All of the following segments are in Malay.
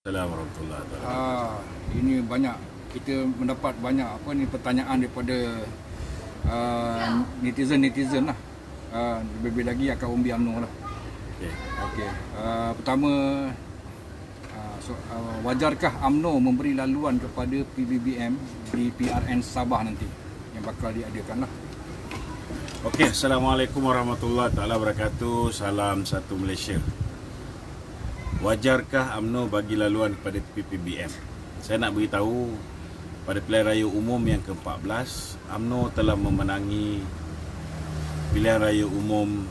Assalamualaikum warahmatullahi wabarakatuh. Ini banyak kita mendapat banyak pertanyaan daripada netizen lah. Lebih lagi akan umbi UMNO lah. Okay. Okey. Pertama, wajarkah UMNO memberi laluan kepada PBBM di PRN Sabah nanti yang bakal diadakan lah. Okey, Assalamualaikum warahmatullahi wabarakatuh. Salam satu Malaysia. Wajarkah UMNO bagi laluan kepada PPBM? Saya nak beritahu pada pilihan raya umum yang ke-14, UMNO telah memenangi pilihan raya umum,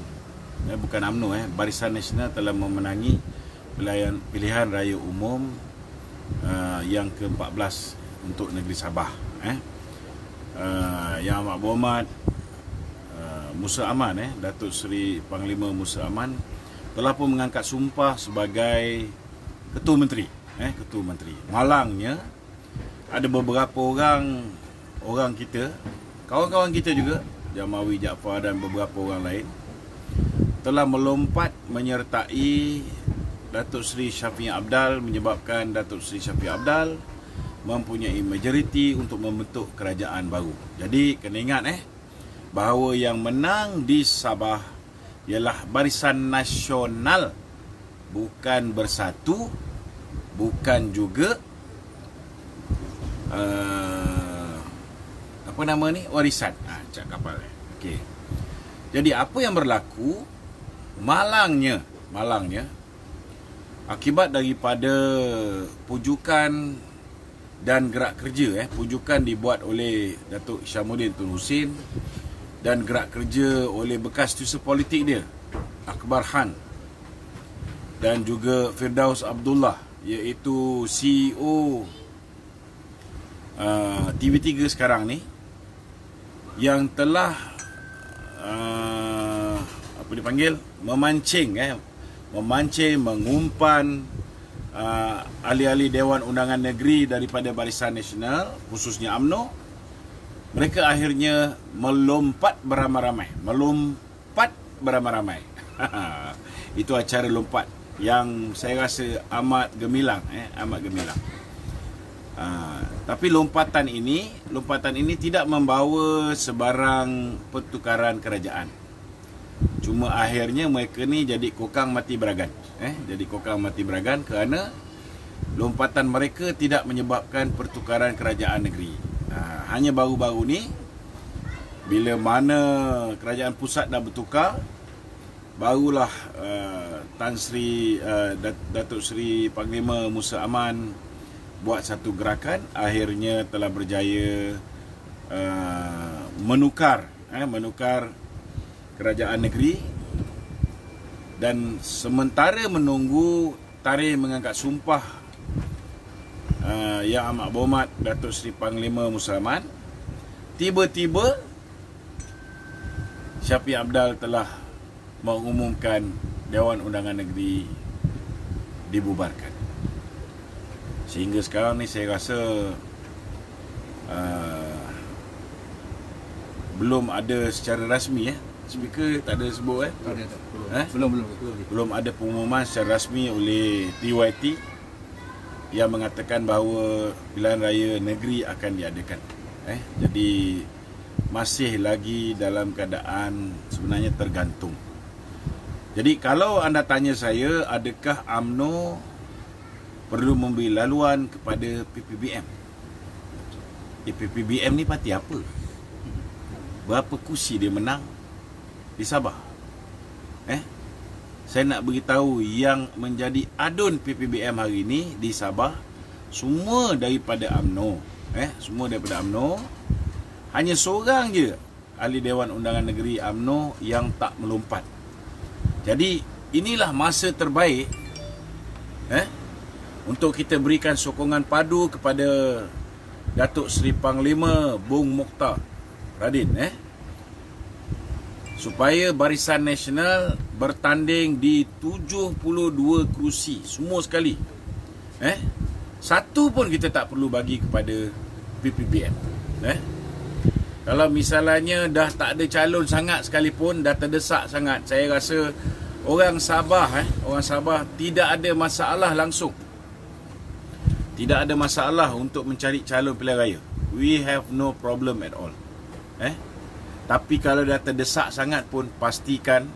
bukan UMNO, Barisan Nasional telah memenangi pilihan raya umum yang ke-14 untuk negeri Sabah. Yang Amat Berhormat Musa Aman, Datuk Seri Panglima Musa Aman telah pun mengangkat sumpah sebagai Ketua Menteri. Ketua Menteri. Malangnya ada beberapa orang kita, kawan-kawan kita juga, Jamawi Jaafar dan beberapa orang lain, telah melompat menyertai Datuk Seri Syafiq Apdal, menyebabkan Datuk Seri Syafiq Apdal mempunyai majoriti untuk membentuk kerajaan baru. Jadi kena ingat bahawa yang menang di Sabah ialah Barisan Nasional, bukan Bersatu, bukan juga Warisan. Cak kapal. Okey. Jadi apa yang berlaku, malangnya akibat daripada pujukan dan gerak kerja, pujukan dibuat oleh Datuk Syamuddin Tun Hussein dan gerak kerja oleh bekas tusa politik dia, Akbar Khan, dan juga Firdaus Abdullah, iaitu CEO TV3 sekarang ni, yang telah memancing, mengumpan ahli-ahli Dewan Undangan Negeri daripada Barisan Nasional, khususnya UMNO. Mereka akhirnya melompat beramai-ramai. Itu acara lompat yang saya rasa amat gemilang, tapi lompatan ini tidak membawa sebarang pertukaran kerajaan. Cuma akhirnya mereka ni jadi kokang mati beragan. Jadi kokang mati beragan kerana lompatan mereka tidak menyebabkan pertukaran kerajaan negeri. Hanya baru-baru ni, bila mana kerajaan pusat dah bertukar, barulah Datuk Seri Panglima Musa Aman buat satu gerakan, akhirnya telah berjaya menukar kerajaan negeri. Dan sementara menunggu tarikh mengangkat sumpah Yang Amat Berhormat Datuk Seri Panglima Musa Aman, tiba-tiba Syafiq Apdal telah mengumumkan Dewan Undangan Negeri dibubarkan. Sehingga sekarang ni saya rasa belum ada secara rasmi, speaker tak ada sebut belum ada pengumuman secara rasmi oleh TYT yang mengatakan bahawa pilihan raya negeri akan diadakan. Jadi masih lagi dalam keadaan sebenarnya tergantung. Jadi kalau anda tanya saya, adakah UMNO perlu memberi laluan kepada PPBM? PPBM ni parti apa? Berapa kursi dia menang di Sabah? Saya nak beritahu yang menjadi adun PPBM hari ini di Sabah semua daripada UMNO. Semua daripada UMNO. Hanya seorang je ahli Dewan Undangan Negeri UMNO yang tak melompat. Jadi inilah masa terbaik untuk kita berikan sokongan padu kepada Datuk Seri Panglima Bung Mokhtar Radin, supaya Barisan Nasional bertanding di 72 kerusi semua sekali. Satu pun kita tak perlu bagi kepada PPBM. Kalau misalnya dah tak ada calon sangat sekalipun, dah terdesak sangat, saya rasa orang Sabah tidak ada masalah langsung Tidak ada masalah untuk mencari calon pilihan raya. We have no problem at all. Tapi kalau dah terdesak sangat pun, pastikan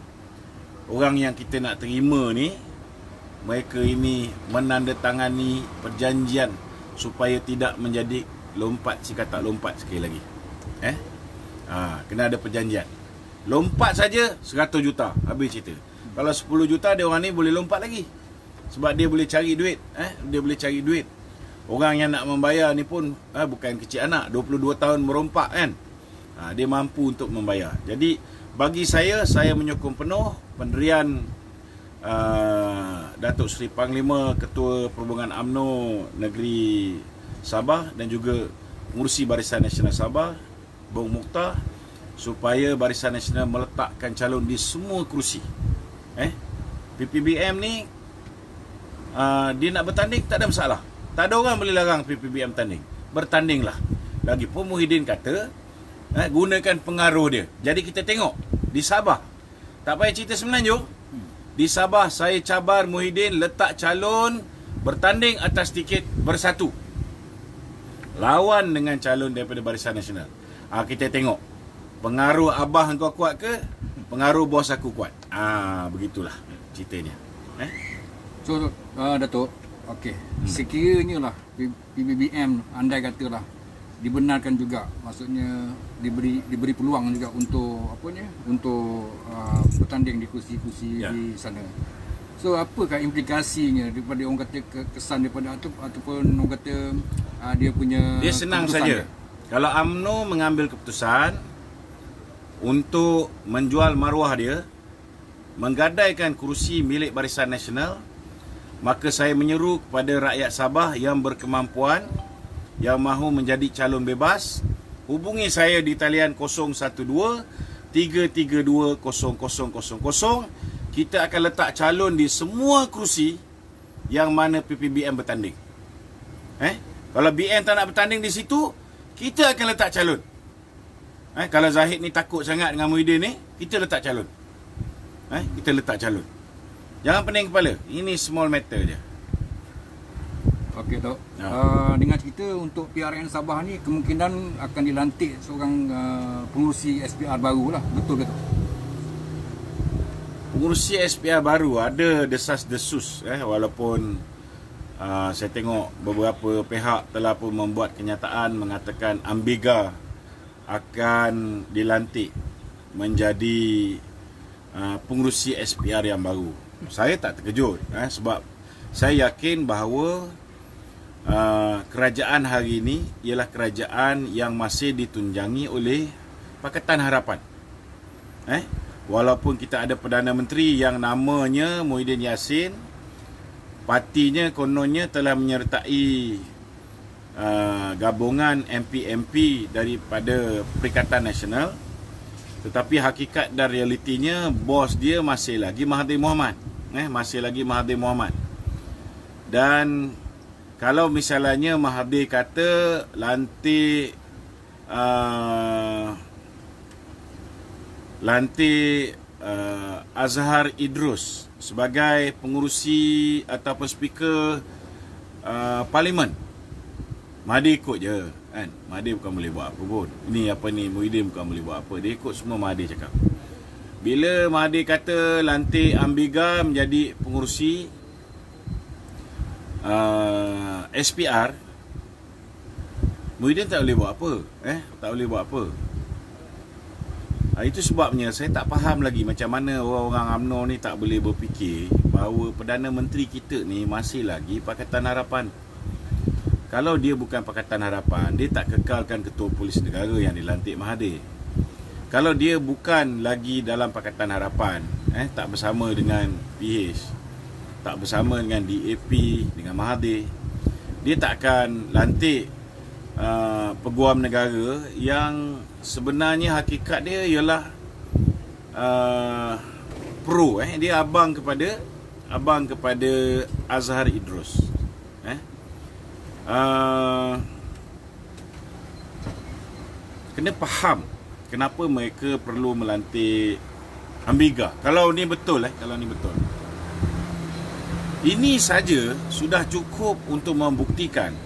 orang yang kita nak terima ni, mereka ini menandatangani perjanjian supaya tidak menjadi lompat si kata lompat sekali lagi. Kena ada perjanjian. Lompat saja 100 juta, habis cerita. Kalau 10 juta dia orang ni boleh lompat lagi. Sebab dia boleh cari duit, dia boleh cari duit. Orang yang nak membayar ni pun bukan kecil anak, 22 tahun merompak kan. Dia mampu untuk membayar. Jadi bagi saya menyokong penuh pendirian Datuk Seri Panglima Ketua Perhubungan UMNO Negeri Sabah dan juga pengurusi Barisan Nasional Sabah, Bung Mukhtar, supaya Barisan Nasional meletakkan calon di semua kerusi. PPBM ni dia nak bertanding tak ada masalah. Tak ada orang boleh larang PPBM bertanding. Bertandinglah. Lagipun Muhyiddin kata gunakan pengaruh dia. Jadi kita tengok di Sabah. Tak payah cerita Semenanjung. Di Sabah saya cabar Muhyiddin letak calon bertanding atas tiket bersatu. Lawan dengan calon daripada Barisan Nasional. Kita tengok pengaruh abah engkau kuat ke, pengaruh bos aku kuat. Begitulah ceritanya. So Datuk, okey, sekiranya lah PBBM andai katalah dibenarkan juga, maksudnya diberi peluang juga untuk untuk bertanding di kursi-kursi di sana. So apakah implikasinya daripada orang kata kesan daripada ataupun orang kata dia punya dia senang saja. Kalau UMNO mengambil keputusan untuk menjual maruah dia, menggadaikan kursi milik Barisan Nasional, maka saya menyeru kepada rakyat Sabah yang berkemampuan, yang mahu menjadi calon bebas, hubungi saya di talian 012-332-0000. Kita akan letak calon di semua kerusi yang mana PPBM bertanding. Kalau BN tak nak bertanding di situ, kita akan letak calon. Kalau Zahid ni takut sangat dengan Muhyiddin ni, kita letak calon. Kita letak calon. Jangan pening kepala. Ini small matter je. Okey, Tok. Dengan cerita untuk PRN Sabah ni kemungkinan akan dilantik seorang pengurusi SPR baru lah. Betul ke, Tok? Pengurusi SPR baru ada desas-desus. Walaupun saya tengok beberapa pihak telah pun membuat kenyataan mengatakan Ambiga akan dilantik menjadi pengurusi SPR yang baru. Saya tak terkejut sebab saya yakin bahawa kerajaan hari ini ialah kerajaan yang masih ditunjangi oleh Pakatan Harapan. Walaupun kita ada Perdana Menteri yang namanya Muhyiddin Yassin, partinya kononnya telah menyertai gabungan MP-MP daripada Perikatan Nasional, tetapi hakikat dan realitinya bos dia masih lagi Mahathir Mohamad. Masih lagi Mahathir Mohamad. Dan kalau misalnya Mahathir kata lantik Azhar Idrus sebagai pengurusi ataupun speaker parlimen, Mahathir ikut je kan. Mahathir bukan boleh buat apa pun. Ini apa ni, Muhyiddin bukan boleh buat apa. Dia ikut semua Mahathir cakap. Bila Mahathir kata lantik Ambiga menjadi pengurusi SPR, Muhyiddin tak boleh buat apa. Tak boleh buat apa. Itu sebabnya saya tak faham lagi macam mana orang-orang UMNO ni tak boleh berfikir bahawa Perdana Menteri kita ni masih lagi Pakatan Harapan. Kalau dia bukan Pakatan Harapan, dia tak kekalkan Ketua Polis Negara yang dilantik Mahathir. Kalau dia bukan lagi dalam Pakatan Harapan, tak bersama dengan PH, tak bersama dengan DAP, dengan Mahathir, dia tak akan lantik peguam negara yang sebenarnya hakikat dia ialah pro. Dia abang kepada Azhar Idrus. Kena faham kenapa mereka perlu melantik Ambiga. Kalau ni betul, kalau ni betul. Ini saja sudah cukup untuk membuktikan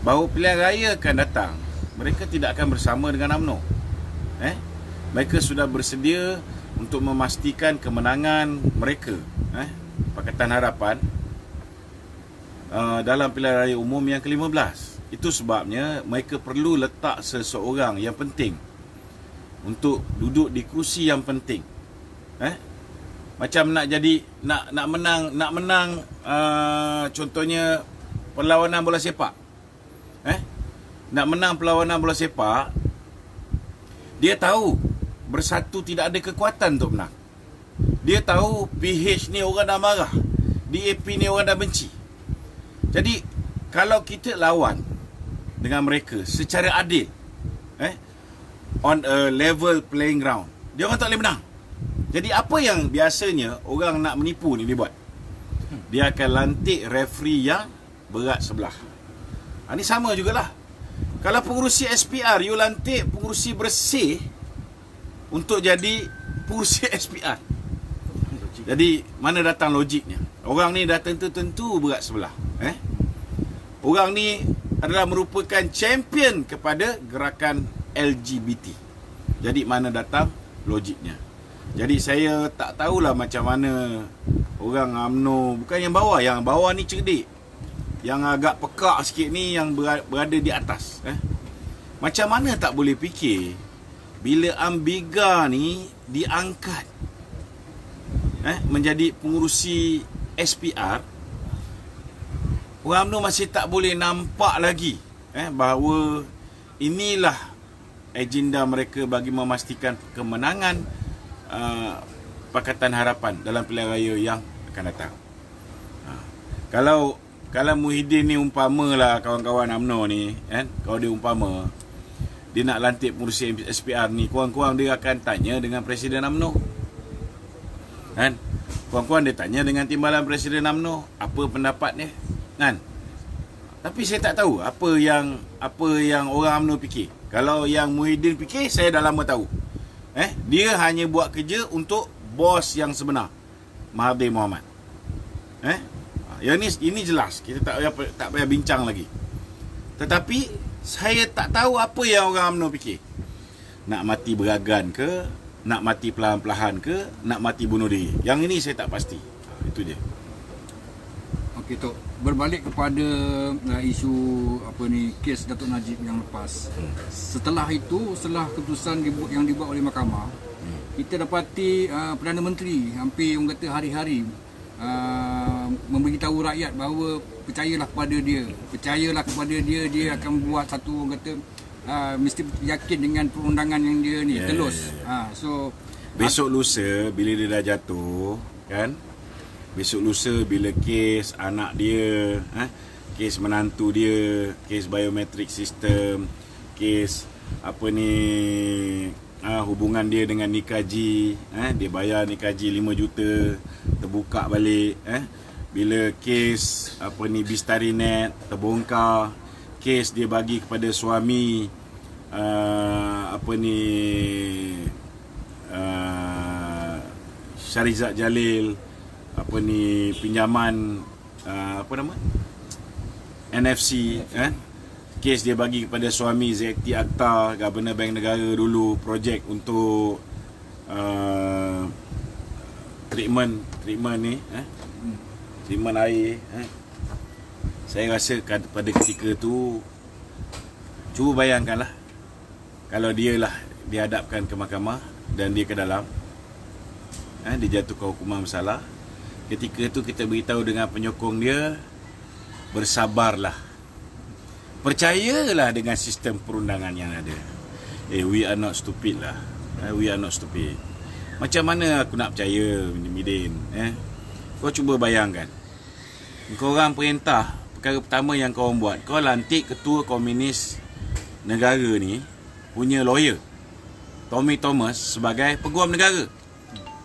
bahawa pilihan raya akan datang, mereka tidak akan bersama dengan UMNO. Mereka sudah bersedia untuk memastikan kemenangan mereka, Pakatan Harapan, dalam pilihan raya umum yang ke-15. Itu sebabnya mereka perlu letak seseorang yang penting untuk duduk di kerusi yang penting. Macam nak menang contohnya perlawanan bola sepak. Nak menang perlawanan bola sepak, dia tahu Bersatu tidak ada kekuatan untuk menang. Dia tahu PH ni orang dah marah, DAP ni orang dah benci. Jadi kalau kita lawan dengan mereka secara adil, on a level playing ground, dia orang tak boleh menang. Jadi apa yang biasanya orang nak menipu ni dia buat, dia akan lantik referee yang berat sebelah. Ini sama jugalah. Kalau pengurusi SPR, you lantik pengurusi bersih untuk jadi pengurusi SPR. Jadi mana datang logiknya? Orang ni dah tentu-tentu berat sebelah. Orang ni adalah merupakan champion kepada gerakan LGBT. Jadi mana datang logiknya? Jadi saya tak tahulah macam mana orang UMNO, bukan yang bawah ni cerdik. Yang agak pekak sikit ni yang berada di atas. Macam mana tak boleh fikir bila Ambiga ni diangkat menjadi pengurusi SPR, orang UMNO masih tak boleh nampak lagi bahawa inilah agenda mereka bagi memastikan kemenangan Pakatan Harapan dalam pilihan raya yang akan datang. Kalau Muhyiddin ni umpamalah kawan-kawan UMNO ni, kalau dia umpama dia nak lantik pengurusi SPR ni, kurang-kurang dia akan tanya dengan Presiden UMNO. Kurang-kurang dia tanya dengan timbalan Presiden UMNO apa pendapat dia, Tapi saya tak tahu apa yang orang UMNO fikir. Kalau yang Muhyiddin fikir, saya dah lama tahu. Dia hanya buat kerja untuk bos yang sebenar, Mahathir Mohamad. Yang ini jelas, kita tak payah bincang lagi. Tetapi saya tak tahu apa yang orang UMNO fikir. Nak mati beragan ke, nak mati perlahan-lahan ke, nak mati bunuh diri. Yang ini saya tak pasti. Itu dia. Okey, Tok. Berbalik kepada isu kes Datuk Najib yang lepas. Setelah keputusan yang dibuat oleh mahkamah, kita dapati Perdana Menteri hampir orang kata hari-hari memberitahu rakyat bahawa percayalah kepada dia, dia akan buat satu orang kata mesti yakin dengan perundangan yang dia ni telus. So besok lusa bila dia dah jatuh, besok lusa bila kes anak dia, kes menantu dia, kes biometric system, kes hubungan dia dengan Nikaji, dia bayar Nikaji 5 juta terbuka balik, bila kes Bistarinet terbongkar, kes dia bagi kepada suami Syarizat Jalil pinjaman NFC, kes dia bagi kepada suami Zekti Akhtar, Governor Bank Negara dulu, projek untuk treatment ni, treatment air. Saya rasa pada ketika tu, cuba bayangkanlah kalau dia dihadapkan ke mahkamah dan dia ke dalam, dijatuhkan hukuman bersalah. Ketika tu kita beritahu dengan penyokong dia, bersabarlah, percayalah dengan sistem perundangan yang ada. We are not stupid lah. We are not stupid. Macam mana aku nak percaya, Midin? Kau cuba bayangkan, kau orang perintah, perkara pertama yang kau buat, kau lantik ketua komunis negara ni punya lawyer, Tommy Thomas, sebagai peguam negara.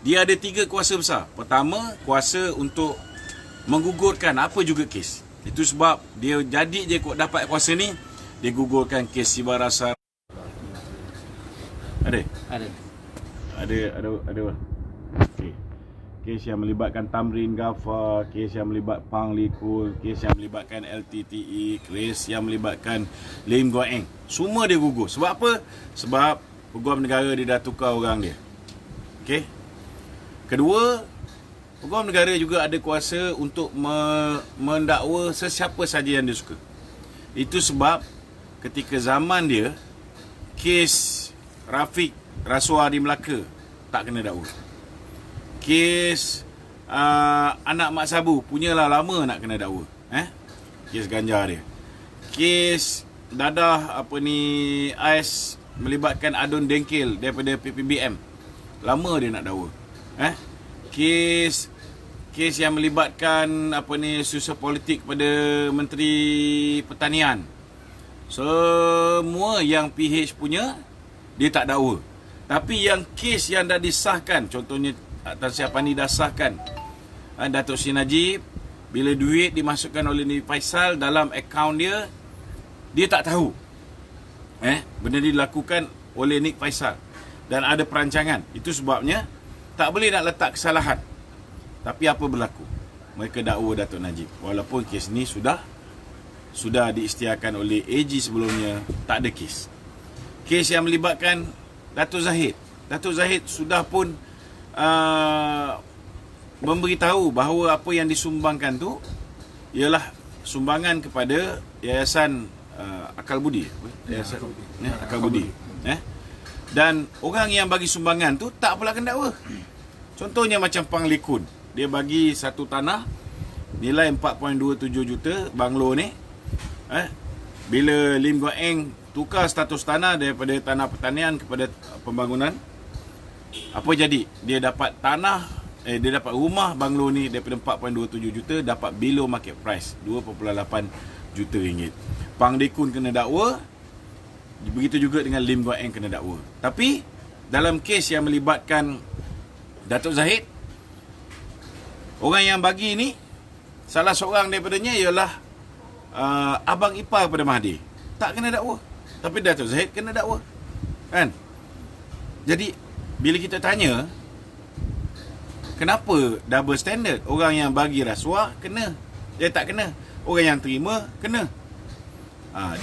Dia ada 3 kuasa besar. Pertama, kuasa untuk menggugurkan apa juga kes. Itu sebab dia jadi je kau dapat kuasa ni, dia gugurkan kes Sibar Rasa. Ada. Okey. kes yang melibatkan Tamrin Ghaffar, kes yang melibatkan Pang Likul, kes yang melibatkan LTTE, kes yang melibatkan Lim Guan Eng. Semua dia gugur. Sebab apa? Sebab peguam negara dia dah tukar orang dia. Okey. Kedua, peguam negara juga ada kuasa untuk mendakwa sesiapa saja yang dia suka. Itu sebab ketika zaman dia, kes Rafiq rasuah di Melaka tak kena dakwa. Kes anak Mak Sabu punyalah lama nak kena dakwa. Kes ganja dia. Kes dadah AIS melibatkan Adun Dengkil daripada PPBM. Lama dia nak dakwa. Kes yang melibatkan susah politik pada Menteri Pertanian. Semua yang PH punya dia tak dakwa. Tapi yang kes yang dah disahkan, contohnya Tan Sri Apani dah sahkan Datuk Seri Najib, bila duit dimasukkan oleh Nabi Faisal dalam akaun dia, dia tak tahu. Benda ni dilakukan oleh Nik Faisal dan ada perancangan. Itu sebabnya tak boleh nak letak kesalahan. Tapi apa berlaku? Mereka dakwa Datuk Najib. Walaupun kes ni sudah diisytiharkan oleh AG sebelumnya, tak ada kes. Kes yang melibatkan Datuk Zahid. Datuk Zahid sudah pun memberitahu bahawa apa yang disumbangkan tu ialah sumbangan kepada Yayasan Akal Budi. Yayasan Akal Budi. Dan orang yang bagi sumbangan tu tak pula kena dakwa. Contohnya macam Pang Likun, dia bagi satu tanah nilai 4.27 juta banglo ni. Bila Lim Guan Eng tukar status tanah daripada tanah pertanian kepada pembangunan, apa jadi? Dia dapat dia dapat rumah banglo ni daripada 4.27 juta dapat below market price 2.8 juta ringgit. Pang Likun kena dakwa. Begitu juga dengan Lim Guan Eng kena dakwa. Tapi dalam kes yang melibatkan Datuk Zahid, orang yang bagi ni salah seorang daripadanya ialah abang ipar kepada Mahathir. Tak kena dakwa. Tapi Datuk Zahid kena dakwa. Kan? Jadi bila kita tanya kenapa double standard? Orang yang bagi rasuah kena, dia tak kena. Orang yang terima kena.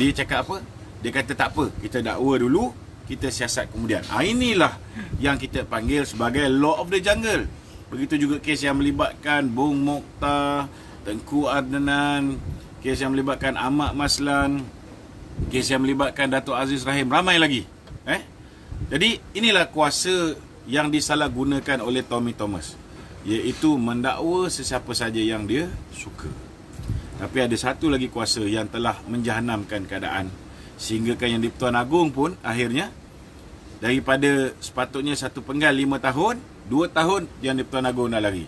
Dia cakap apa? Dia kata tak apa, kita dakwa dulu, kita siasat kemudian. Inilah yang kita panggil sebagai law of the jungle. Begitu juga kes yang melibatkan Bung Mokhtar, Tengku Adnan, kes yang melibatkan Ahmad Maslan, kes yang melibatkan Datuk Aziz Rahim, ramai lagi. Jadi inilah kuasa yang disalahgunakan oleh Tommy Thomas, iaitu mendakwa sesiapa saja yang dia suka. Tapi ada satu lagi kuasa yang telah menjahanamkan keadaan, sehingga kan yang di-Pertuan Agong pun akhirnya daripada sepatutnya 1 penggal 5 tahun, 2 tahun yang di-Pertuan Agong dah lari.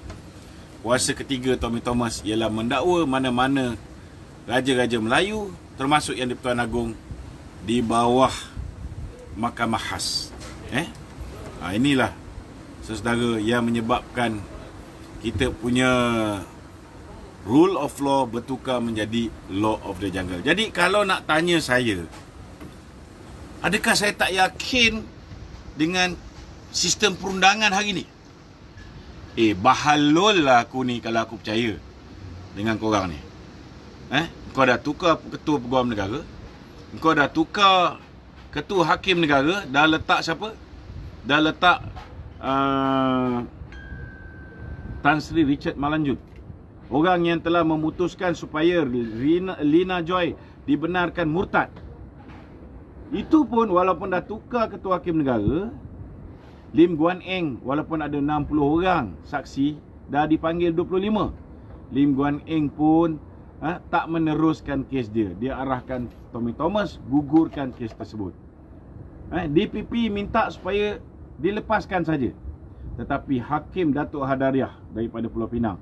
Kuasa ketiga Tommy Thomas ialah mendakwa mana-mana raja-raja Melayu, termasuk yang di-Pertuan Agong, di bawah Mahkamah Khas. Inilah saudara yang menyebabkan kita punya rule of law bertukar menjadi law of the jungle. Jadi kalau nak tanya saya, adakah saya tak yakin dengan sistem perundangan hari ni? Bahalul lah aku ni kalau aku percaya dengan korang ni. Kau dah tukar ketua peguam negara, kau dah tukar ketua hakim negara, dah letak siapa? Dah letak Tan Sri Richard Malanjut, orang yang telah memutuskan supaya Lina Joy dibenarkan murtad. Itu pun walaupun dah tukar ketua hakim negara, Lim Guan Eng walaupun ada 60 orang saksi, dah dipanggil 25. Lim Guan Eng pun tak meneruskan kes dia. Dia arahkan Tommy Thomas gugurkan kes tersebut. DPP minta supaya dilepaskan saja. Tetapi Hakim Datuk Hadariah daripada Pulau Pinang,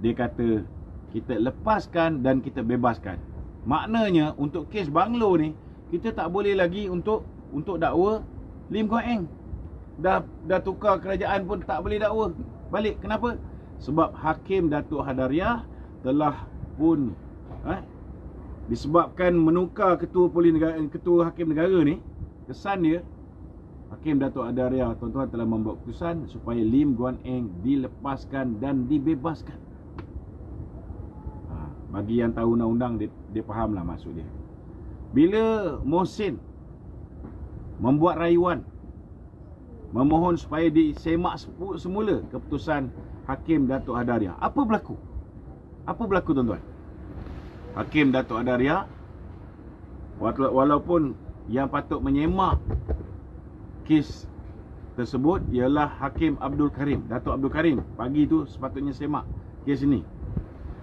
dia kata kita lepaskan dan kita bebaskan. Maknanya untuk kes banglo ni kita tak boleh lagi untuk dakwa Lim Guan Eng. Dah tukar kerajaan pun tak boleh dakwa balik. Kenapa? Sebab Hakim Datuk Hadariah telah pun disebabkan menukar ketua hakim negara ni, kesan dia Hakim Datuk Adaria, tuan-tuan, telah membuat keputusan supaya Lim Guan Eng dilepaskan dan dibebaskan. Bagi yang tahu undang-undang, dia fahamlah maksud dia. Bila Mohsin membuat rayuan memohon supaya disemak semula keputusan Hakim Datuk Adaria, apa berlaku? Apa berlaku, tuan-tuan? Hakim Datuk Adaria, walaupun yang patut menyemak kes tersebut ialah Hakim Abdul Karim, Datuk Abdul Karim, pagi tu sepatutnya semak kes ini.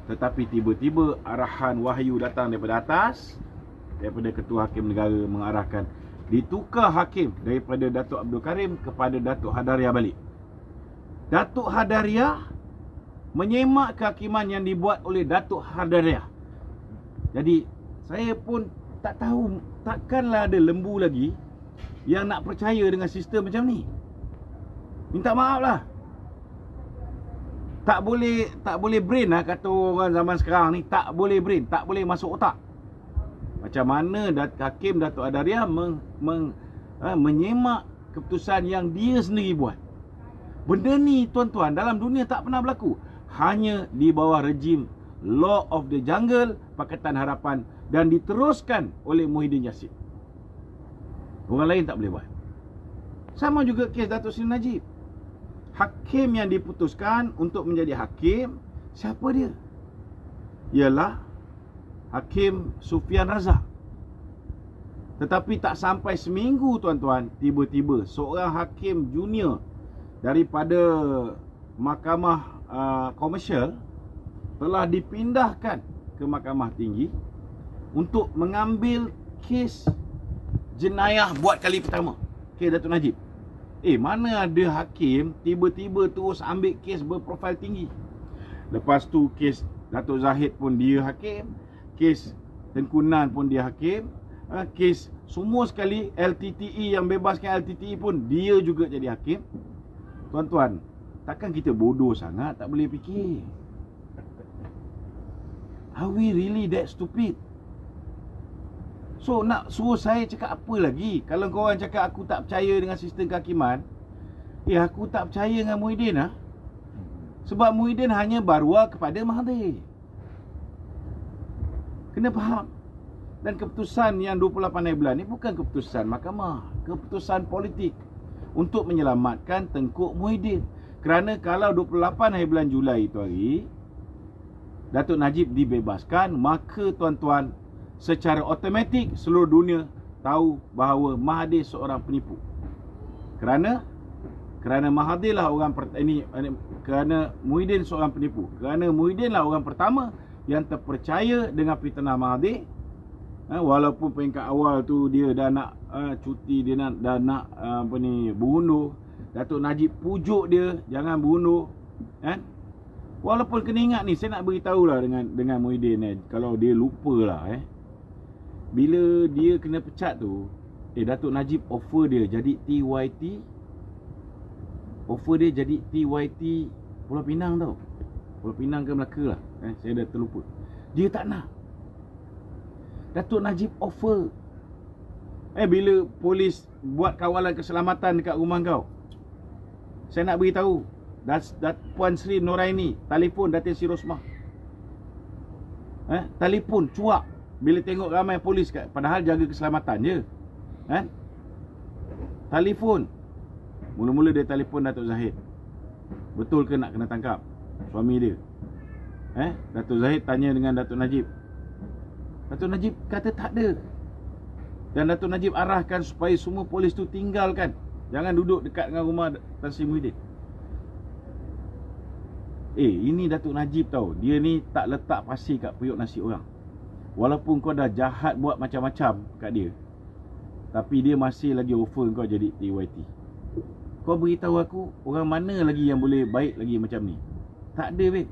Tetapi tiba-tiba arahan wahyu datang daripada atas, daripada Ketua Hakim Negara mengarahkan ditukar hakim daripada Datuk Abdul Karim kepada Datuk Hadaria balik. Datuk Hadaria menyemak kehakiman yang dibuat oleh Datuk Hadaria. Jadi saya pun tak tahu, takkanlah ada lembu lagi yang nak percaya dengan sistem macam ni. Minta maaf lah. Tak boleh brain lah, kata orang zaman sekarang ni. Tak boleh brain, tak boleh masuk otak. Macam mana Hakim Datuk Adaria menyemak keputusan yang dia sendiri buat. Benda ni, tuan-tuan, dalam dunia tak pernah berlaku. Hanya di bawah rejim Law of the Jungle, Pakatan Harapan, dan diteruskan oleh Muhyiddin Yassin. Orang lain tak boleh buat. Sama juga kes Datuk Seri Najib. Hakim yang diputuskan untuk menjadi hakim, siapa dia? Ialah Hakim Sufian Razak. Tetapi tak sampai seminggu, tuan-tuan, tiba-tiba seorang hakim junior daripada Mahkamah Komersial telah dipindahkan ke Mahkamah Tinggi untuk mengambil kes jenayah buat kali pertama, kes Datuk Najib. Mana ada hakim tiba-tiba terus ambil kes berprofil tinggi. Lepas tu kes Datuk Zahid pun dia hakim, kes Tengku Nan pun dia hakim, kes semua sekali LTTE yang bebaskan LTTE pun dia juga jadi hakim. Tuan-tuan, takkan kita bodoh sangat tak boleh fikir? Are we really that stupid? So nak suruh saya cakap apa lagi? Kalau korang cakap aku tak percaya dengan sistem kehakiman, aku tak percaya dengan Muhyiddin lah. Sebab Muhyiddin hanya barua kepada Mahathir. Kena faham. Dan keputusan yang 28 hari bulan ni bukan keputusan mahkamah, keputusan politik untuk menyelamatkan Tengku Muhyiddin. Kerana kalau 28 hari bulan Julai itu hari Datuk Najib dibebaskan, maka tuan-tuan, secara automatik seluruh dunia tahu bahawa Mahathir seorang penipu. Kerana Mahathir lah orang kerana Muhyiddin seorang penipu. Kerana Muhyiddin lah orang pertama yang terpercaya dengan fitnah Mahathir. Walaupun peringkat awal tu dia dah nak cuti, dia dah nak bunuh. Datuk Najib pujuk dia jangan bunuh, kan? Walaupun kena ingat ni, saya nak beritahu lah dengan Muhyiddin kalau dia lupa lah bila dia kena pecat tu, Datuk Najib offer dia jadi TYT. Offer dia jadi TYT Pulau Pinang tau. Pulau Pinang ke Melaka lah, saya dah terlupa. Dia tak nak. Datuk Najib offer. Bila polis buat kawalan keselamatan dekat rumah kau, saya nak beritahu, Puan Sri Noraini telefon Datin Sri Rosmah. Telefon cuak bila tengok ramai polis padahal jaga keselamatan je. Telefon. Mula-mula dia telefon Datuk Zahid. Betul ke nak kena tangkap suami dia? Datuk Zahid tanya dengan Datuk Najib. Datuk Najib kata tak ada. Dan Datuk Najib arahkan supaya semua polis tu tinggalkan. Jangan duduk dekat dengan rumah Tan Sri Muhyiddin. Ini Datuk Najib tau. Dia ni tak letak pasir kat periuk nasi orang. Walaupun kau dah jahat buat macam-macam kat dia, tapi dia masih lagi offer kau jadi TYT. Kau beritahu aku, orang mana lagi yang boleh baik lagi macam ni? Tak ada, babe.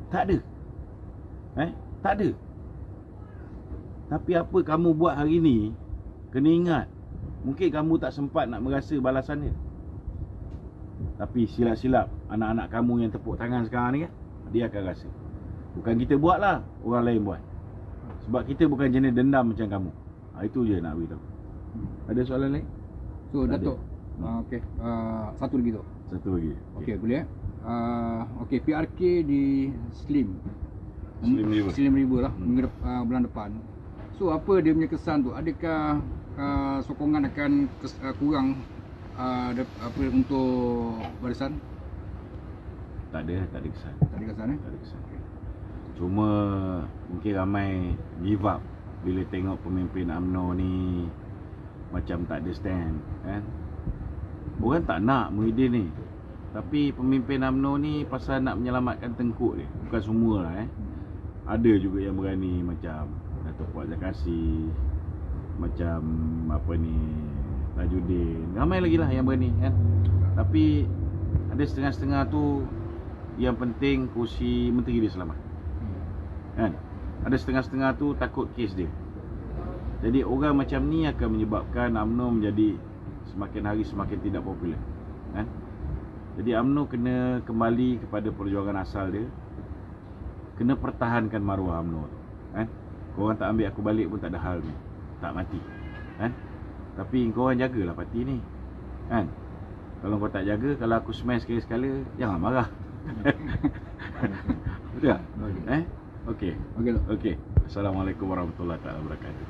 Tak ada. Tak ada. Tapi apa kamu buat hari ni, kena ingat, mungkin kamu tak sempat nak merasa balasan dia. Tapi silap-silap anak-anak kamu yang tepuk tangan sekarang ni, dia akan rasa. Bukan kita buat lah, orang lain buat. Sebab kita bukan jenis dendam macam kamu. Itu je nak beritahu. Ada soalan lain? So Tak Datuk, okey, satu lagi tu. Satu lagi. Okey, boleh eh? Okey, PRK di Slim Slim River. lah bulan depan. So apa dia punya kesan tu? Adakah sokongan akan kurang untuk barisan? Tak ada kesan. Tak ada kesan Tak ada kesan. Cuma mungkin ramai give up bila tengok pemimpin UMNO ni macam tak ada stand, kan? Orang tak nak Muhyiddin ni. Tapi pemimpin UMNO ni pasal nak menyelamatkan Tengku dia. Bukan semua lah Ada juga yang berani macam Datuk Puan Zakasi, macam apa ni, Tajuddin. Ramai lagi lah yang berani, kan? Tapi ada setengah-setengah tu yang penting kursi menteri dia selamat, kan? Ada setengah-setengah tu takut kes dia. Jadi orang macam ni akan menyebabkan UMNO menjadi semakin hari semakin tidak popular, kan? Jadi UMNO kena kembali kepada perjuangan asal dia. Kena pertahankan maruah UMNO tu, kan? Korang tak ambil aku balik pun tak ada hal ni, tak mati, kan? Tapi korang jagalah parti ni, kan? Kalau kau tak jaga, kalau aku smash sekali-sekala, jangan marah. Betul tak? Okey. Okey. Okey. Assalamualaikum warahmatullahi wabarakatuh.